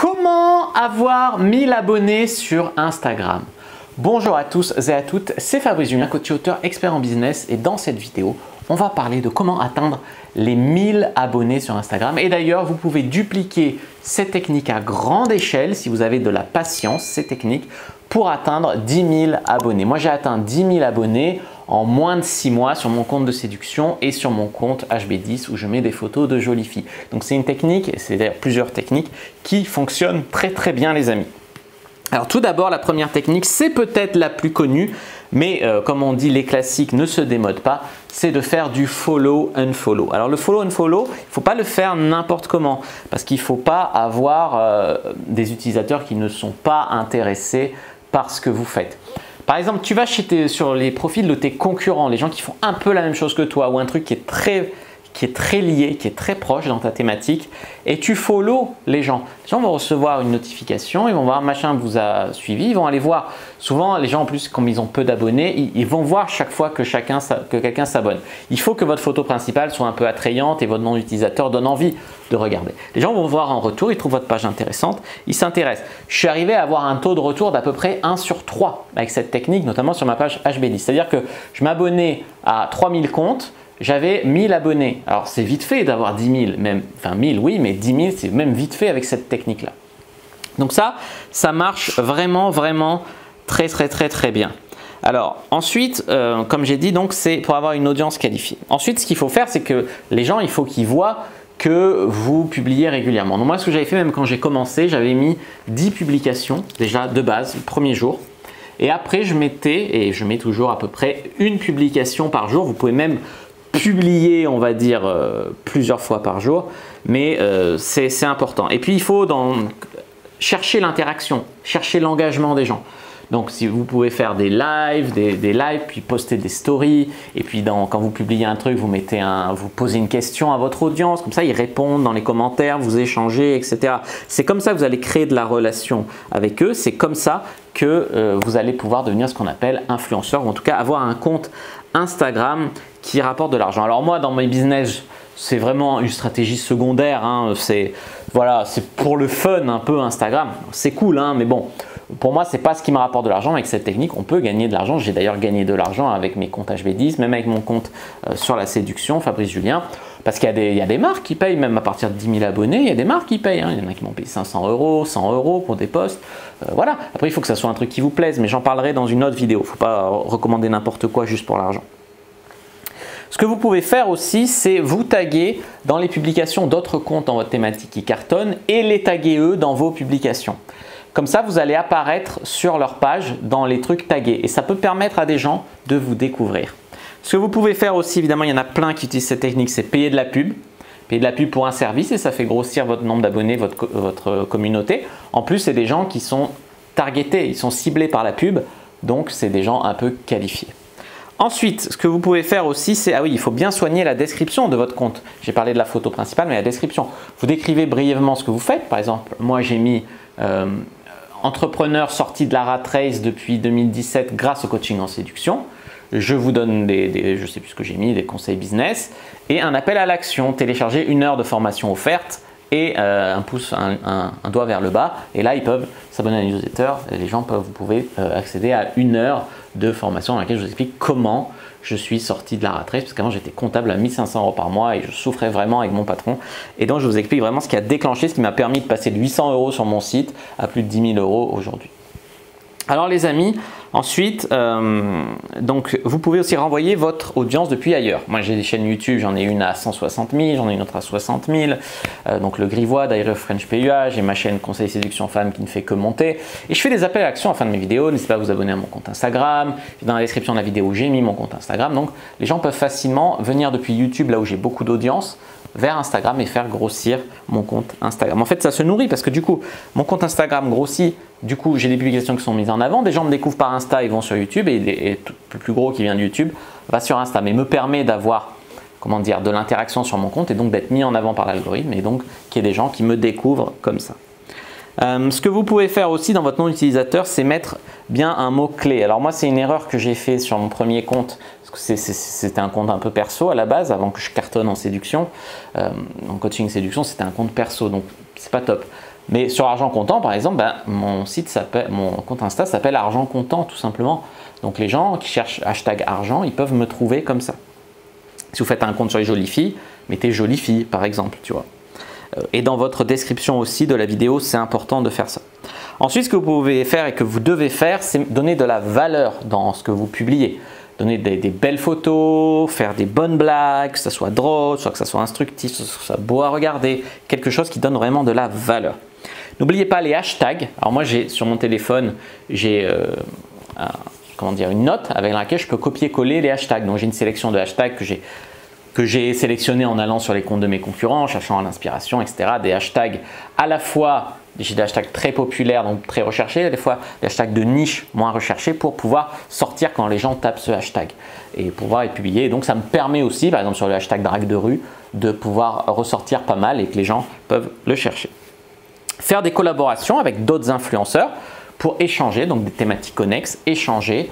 Comment avoir 1000 abonnés sur Instagram? Bonjour à tous et à toutes, c'est Fabrice Julien, coach et auteur expert en business, et dans cette vidéo, on va parler de comment atteindre les 1000 abonnés sur Instagram. Et d'ailleurs, vous pouvez dupliquer cette technique à grande échelle si vous avez de la patience, ces techniques, pour atteindre 10 000 abonnés. Moi, j'ai atteint 10 000 abonnés en moins de 6 mois sur mon compte de séduction et sur mon compte HB10 où je mets des photos de jolies filles. Donc, c'est une technique, et c'est d'ailleurs plusieurs techniques qui fonctionnent très bien, les amis. Alors tout d'abord, la première technique, c'est peut-être la plus connue, mais comme on dit, les classiques ne se démodent pas, c'est de faire du follow unfollow. Alors le follow unfollow, il ne faut pas le faire n'importe comment, parce qu'il ne faut pas avoir des utilisateurs qui ne sont pas intéressés par ce que vous faites. Par exemple, tu vas sur les profils de tes concurrents, les gens qui font un peu la même chose que toi, ou un truc qui est très lié, qui est très proche dans ta thématique, et tu follow les gens. Les gens vont recevoir une notification, ils vont voir machin vous a suivi, ils vont aller voir. Souvent, les gens en plus, comme ils ont peu d'abonnés, ils vont voir chaque fois que quelqu'un s'abonne. Il faut que votre photo principale soit un peu attrayante et votre nom d'utilisateur donne envie de regarder. Les gens vont voir en retour, ils trouvent votre page intéressante, ils s'intéressent. Je suis arrivé à avoir un taux de retour d'à peu près 1 sur 3 avec cette technique, notamment sur ma page HB10. C'est-à-dire que je m'abonnais à 3000 comptes, j'avais 1000 abonnés. Alors c'est vite fait d'avoir 10 000, même, enfin 1000 oui, mais 10 000 c'est même vite fait avec cette technique-là. Donc ça marche vraiment très bien. Alors ensuite, comme j'ai dit, donc c'est pour avoir une audience qualifiée. Ensuite, ce qu'il faut faire, c'est que les gens, il faut qu'ils voient que vous publiez régulièrement. Donc moi, ce que j'avais fait même quand j'ai commencé, j'avais mis 10 publications déjà de base, le premier jour. Et après, je mettais, et je mets toujours à peu près une publication par jour. Vous pouvez même publier, on va dire, plusieurs fois par jour, mais c'est important. Et puis, il faut chercher l'interaction, chercher l'engagement des gens. Donc, si vous pouvez faire des lives, puis poster des stories, et puis quand vous publiez un truc, vous posez une question à votre audience, comme ça ils répondent dans les commentaires, vous échangez, etc. C'est comme ça que vous allez créer de la relation avec eux, c'est comme ça que vous allez pouvoir devenir ce qu'on appelle influenceur, ou en tout cas avoir un compte Instagram qui rapporte de l'argent. Alors moi, dans mes business, c'est vraiment une stratégie secondaire, hein. C'est pour le fun un peu Instagram, c'est cool, hein, mais bon, pour moi, ce n'est pas ce qui me rapporte de l'argent. Avec cette technique, on peut gagner de l'argent. J'ai d'ailleurs gagné de l'argent avec mes comptes HB10, même avec mon compte sur la séduction, Fabrice Julien. Parce qu'il y a des marques qui payent, même à partir de 10 000 abonnés, il y a des marques qui payent. Hein. Il y en a qui m'ont payé 500 €, 100 € pour des posts. Voilà. Après, il faut que ça soit un truc qui vous plaise, mais j'en parlerai dans une autre vidéo. Il ne faut pas recommander n'importe quoi juste pour l'argent. Ce que vous pouvez faire aussi, c'est vous taguer dans les publications d'autres comptes dans votre thématique qui cartonnent et les taguer eux dans vos publications. Comme ça, vous allez apparaître sur leur page dans les trucs tagués et ça peut permettre à des gens de vous découvrir. Ce que vous pouvez faire aussi, évidemment, il y en a plein qui utilisent cette technique, c'est payer de la pub. Payer de la pub pour un service et ça fait grossir votre nombre d'abonnés, votre communauté. En plus, c'est des gens qui sont targetés, ils sont ciblés par la pub, donc c'est des gens un peu qualifiés. Ensuite, ce que vous pouvez faire aussi, c'est, il faut bien soigner la description de votre compte. J'ai parlé de la photo principale, mais la description. Vous décrivez brièvement ce que vous faites. Par exemple, moi j'ai mis entrepreneur sorti de la rat race depuis 2017 grâce au coaching en séduction. Je vous donne je ne sais plus ce que j'ai mis, des conseils business et un appel à l'action. Télécharger 1 heure de formation offerte et un doigt vers le bas. Et là, ils peuvent s'abonner à la newsletter. Vous pouvez accéder à 1 heure de formation dans laquelle je vous explique comment je suis sorti de la rat race, parce qu'avant j'étais comptable à 1 500 € par mois et je souffrais vraiment avec mon patron. Et donc je vous explique vraiment ce qui a déclenché, ce qui m'a permis de passer de 800 € sur mon site à plus de 10 000 € aujourd'hui. Alors les amis, ensuite, donc vous pouvez aussi renvoyer votre audience depuis ailleurs. Moi j'ai des chaînes YouTube, j'en ai une à 160 000, j'en ai une autre à 60 000. Donc le Grivois, d'ailleurs French PUA, j'ai ma chaîne Conseil Séduction Femme qui ne fait que monter. Et je fais des appels à l'action à la fin de mes vidéos. N'hésitez pas à vous abonner à mon compte Instagram. Dans la description de la vidéo, j'ai mis mon compte Instagram. Donc les gens peuvent facilement venir depuis YouTube, là où j'ai beaucoup d'audience, vers Instagram et faire grossir mon compte Instagram. En fait, ça se nourrit parce que du coup, mon compte Instagram grossit. Du coup, j'ai des publications qui sont mises en avant. Des gens me découvrent par Insta, ils vont sur YouTube et le plus gros qui vient de YouTube va sur Insta. Mais me permet d'avoir, comment dire, de l'interaction sur mon compte et donc d'être mis en avant par l'algorithme et donc qu'il y ait des gens qui me découvrent comme ça. Ce que vous pouvez faire aussi dans votre nom d'utilisateur, c'est mettre bien un mot-clé. Alors moi, c'est une erreur que j'ai fait sur mon premier compte. C'était un compte un peu perso à la base, avant que je cartonne en séduction. En coaching séduction, c'était un compte perso, donc c'est pas top. Mais sur argent comptant, par exemple, mon compte Insta s'appelle argent comptant tout simplement. Donc les gens qui cherchent hashtag argent, ils peuvent me trouver comme ça. Si vous faites un compte sur les jolies filles, mettez jolies filles par exemple, tu vois. Et dans votre description aussi de la vidéo, c'est important de faire ça. Ensuite, ce que vous pouvez faire et que vous devez faire, c'est donner de la valeur dans ce que vous publiez. Donner des belles photos, faire des bonnes blagues, que ça soit drôle, soit que ça soit instructif, que ça soit beau à regarder, quelque chose qui donne vraiment de la valeur. N'oubliez pas les hashtags. Alors moi, sur mon téléphone, j'ai une note avec laquelle je peux copier-coller les hashtags. Donc j'ai une sélection de hashtags que j'ai sélectionné en allant sur les comptes de mes concurrents, en cherchant à l'inspiration, etc. Des hashtags à la fois, j'ai des hashtags très populaires, donc très recherchés, des fois des hashtags de niche moins recherchés pour pouvoir sortir quand les gens tapent ce hashtag et pouvoir être publié. Donc ça me permet aussi, par exemple sur le hashtag drague de rue, de pouvoir ressortir pas mal et que les gens peuvent le chercher. Faire des collaborations avec d'autres influenceurs pour échanger, donc des thématiques connexes, échanger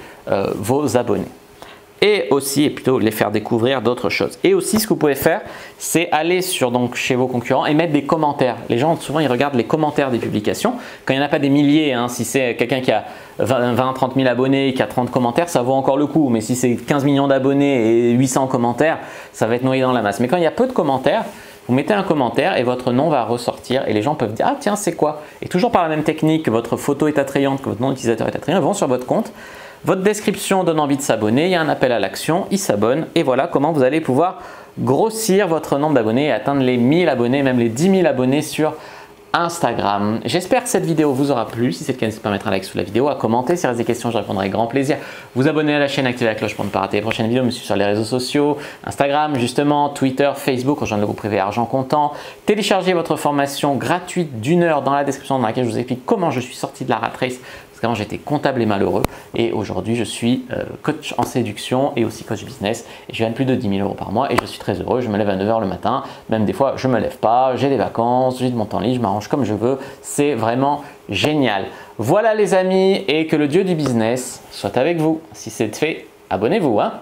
vos abonnés. Et aussi, et plutôt les faire découvrir d'autres choses. Et aussi, ce que vous pouvez faire, c'est aller chez vos concurrents et mettre des commentaires. Les gens, souvent, ils regardent les commentaires des publications. Quand il n'y en a pas des milliers, hein, si c'est quelqu'un qui a 20-30 000 abonnés et qui a 30 commentaires, ça vaut encore le coup. Mais si c'est 15 millions d'abonnés et 800 commentaires, ça va être noyé dans la masse. Mais quand il y a peu de commentaires, vous mettez un commentaire et votre nom va ressortir et les gens peuvent dire « Ah tiens, c'est quoi ?» Et toujours par la même technique, que votre photo est attrayante, que votre nom d'utilisateur est attrayant, ils vont sur votre compte. Votre description donne envie de s'abonner, il y a un appel à l'action, ils s'abonnent et voilà comment vous allez pouvoir grossir votre nombre d'abonnés et atteindre les 1000 abonnés, même les 10 000 abonnés sur Instagram. J'espère que cette vidéo vous aura plu. Si c'est le cas, n'hésitez pas à mettre un like sous la vidéo, à commenter. Si vous avez des questions, je répondrai avec grand plaisir. Vous abonner à la chaîne, activer la cloche pour ne pas rater les prochaines vidéos. Me suivre sur les réseaux sociaux, Instagram justement, Twitter, Facebook, rejoindre le groupe privé Argent Comptant. Téléchargez votre formation gratuite d'1 heure dans la description dans laquelle je vous explique comment je suis sorti de la rat race. Parce qu'avant j'étais comptable et malheureux et aujourd'hui je suis coach en séduction et aussi coach business et je gagne plus de 10 000 € par mois et je suis très heureux. Je me lève à 9 h le matin, même des fois je me lève pas, j'ai des vacances, j'ai de mon temps libre, je m'arrange comme je veux, c'est vraiment génial. Voilà les amis et que le dieu du business soit avec vous. Si c'est fait, abonnez-vous hein.